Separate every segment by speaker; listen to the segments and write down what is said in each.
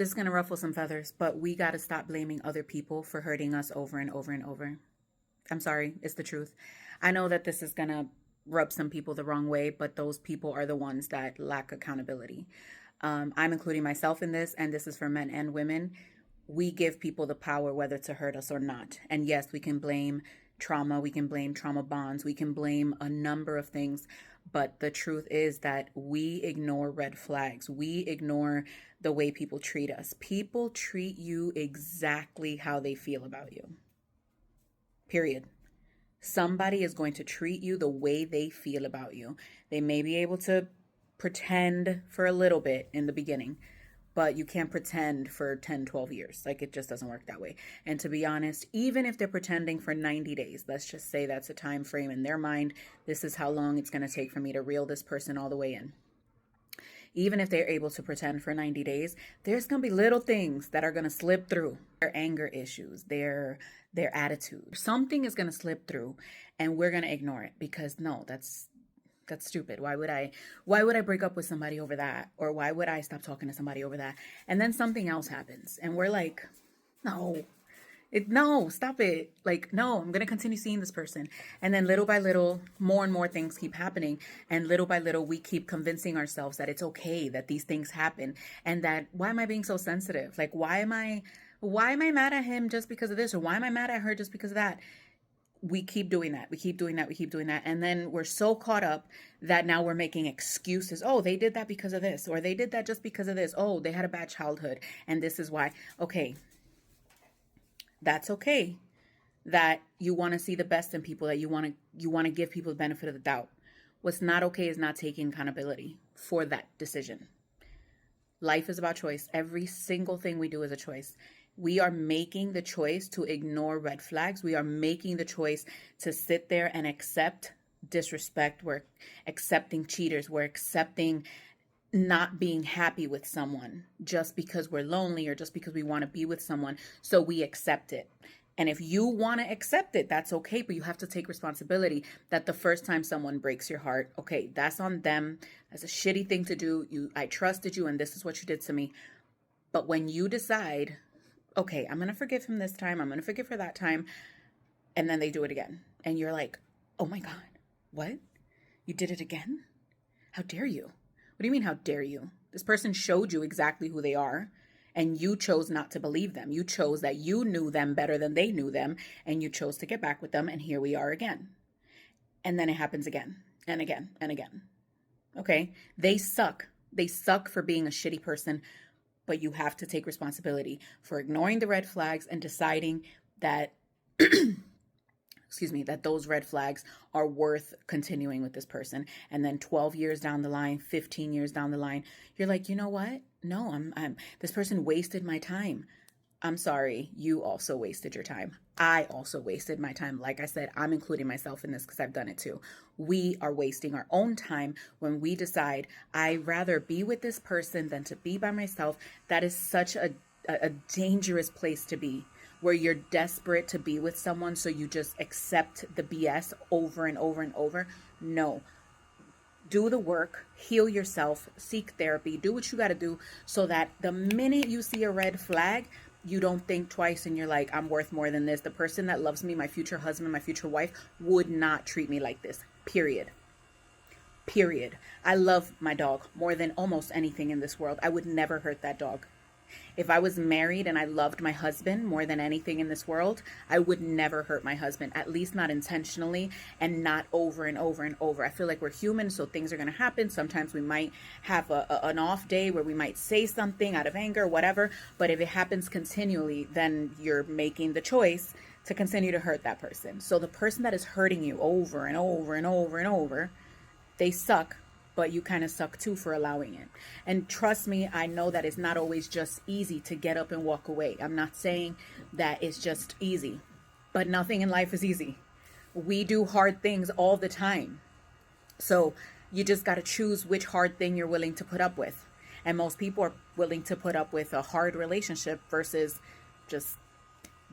Speaker 1: This is going to ruffle some feathers, but we got to stop blaming other people for hurting us over and over and over. I'm sorry, it's the truth. I know that this is going to rub some people the wrong way, but those people are the ones that lack accountability. I'm including myself in this, and this is for men and women. We give people the power whether to hurt us or not. And yes, we can blame trauma, we can blame trauma bonds, we can blame a number of things. But the truth is that we ignore red flags. We ignore the way people treat us. People treat you exactly how they feel about you. Period. Somebody is going to treat you the way they feel about you. They may be able to pretend for a little bit in the beginning, but you can't pretend for 10, 12 years. Like, it just doesn't work that way. And to be honest, even if they're pretending for 90 days, let's just say that's a time frame in their mind. This is how long it's going to take for me to reel this person all the way in. Even if they're able to pretend for 90 days, there's going to be little things that are going to slip through. Their anger issues, their attitude. Something is going to slip through, and we're going to ignore it because no, that's stupid. Why would I break up with somebody over that? Or why would I stop talking to somebody over that? And then something else happens and we're like, no, stop it. Like, no, I'm going to continue seeing this person. And then little by little, more and more things keep happening. And little by little, we keep convincing ourselves that it's okay that these things happen. And that, why am I being so sensitive? Like, why am I mad at him just because of this? Or why am I mad at her just because of that? We keep doing that. We keep doing that. And then we're so caught up that now we're making excuses. Oh, they did that because of this, or they did that just because of this. Oh, they had a bad childhood, and this is why. Okay. That's okay that you want to see the best in people, that you want to give people the benefit of the doubt. What's not okay is not taking accountability for that decision. Life is about choice. Every single thing we do is a choice. We are making the choice to ignore red flags. We are making the choice to sit there and accept disrespect. We're accepting cheaters. We're accepting not being happy with someone just because we're lonely or just because we want to be with someone. So we accept it. And if you want to accept it, that's okay. But you have to take responsibility that the first time someone breaks your heart, okay, that's on them. That's a shitty thing to do. I trusted you and this is what you did to me. But when you decide, okay, I'm going to forgive him this time, I'm going to forgive her that time, and then they do it again. And you're like, oh my God, what? You did it again? How dare you? What do you mean, how dare you? This person showed you exactly who they are, and you chose not to believe them. You chose that you knew them better than they knew them, and you chose to get back with them, and here we are again. And then it happens again, and again, and again. Okay? They suck. They suck for being a shitty person, but you have to take responsibility for ignoring the red flags and deciding that, that those red flags are worth continuing with this person. And then 12 years down the line, 15 years down the line, you're like, you know what? No, this person wasted my time. I'm sorry, you also wasted your time. I also wasted my time. Like I said, I'm including myself in this because I've done it too. We are wasting our own time when we decide I'd rather be with this person than to be by myself. That is such a dangerous place to be, where you're desperate to be with someone, so you just accept the BS over and over and over. No. Do the work, heal yourself, seek therapy, do what you got to do so that the minute you see a red flag, you don't think twice and you're like, I'm worth more than this. The person that loves me, my future husband, my future wife, would not treat me like this. Period. I love my dog more than almost anything in this world. I would never hurt that dog. If I was married and I loved my husband more than anything in this world, I would never hurt my husband, at least not intentionally and not over and over and over. I feel like we're human, so things are going to happen. Sometimes we might have an off day where we might say something out of anger, whatever. But if it happens continually, then you're making the choice to continue to hurt that person. So the person that is hurting you over and over and over and over, they suck. But you kind of suck too for allowing it. And trust me, I know that it's not always just easy to get up and walk away. I'm not saying that it's just easy, but nothing in life is easy. We do hard things all the time. So you just got to choose which hard thing you're willing to put up with. And most people are willing to put up with a hard relationship versus just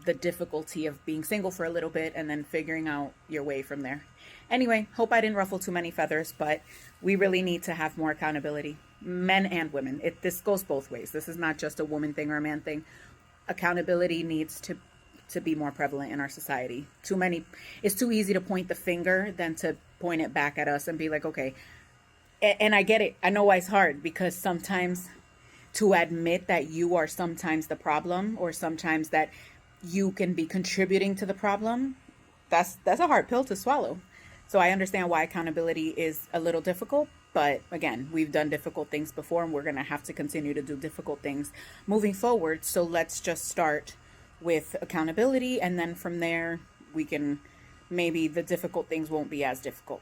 Speaker 1: the difficulty of being single for a little bit and then figuring out your way from there. Anyway, hope I didn't ruffle too many feathers, but we really need to have more accountability. men and women. This goes both ways. This is not just a woman thing or a man thing. Accountability needs to be more prevalent in our society. It's too easy to point the finger than to point it back at us and be like, okay. And I get it. I know why it's hard, because sometimes to admit that you are sometimes the problem, or sometimes that you can be contributing to the problem, that's a hard pill to swallow. So I understand why accountability is a little difficult, but again, we've done difficult things before, and we're going to have to continue to do difficult things moving forward. So let's just start with accountability, and then from there we can, maybe the difficult things won't be as difficult.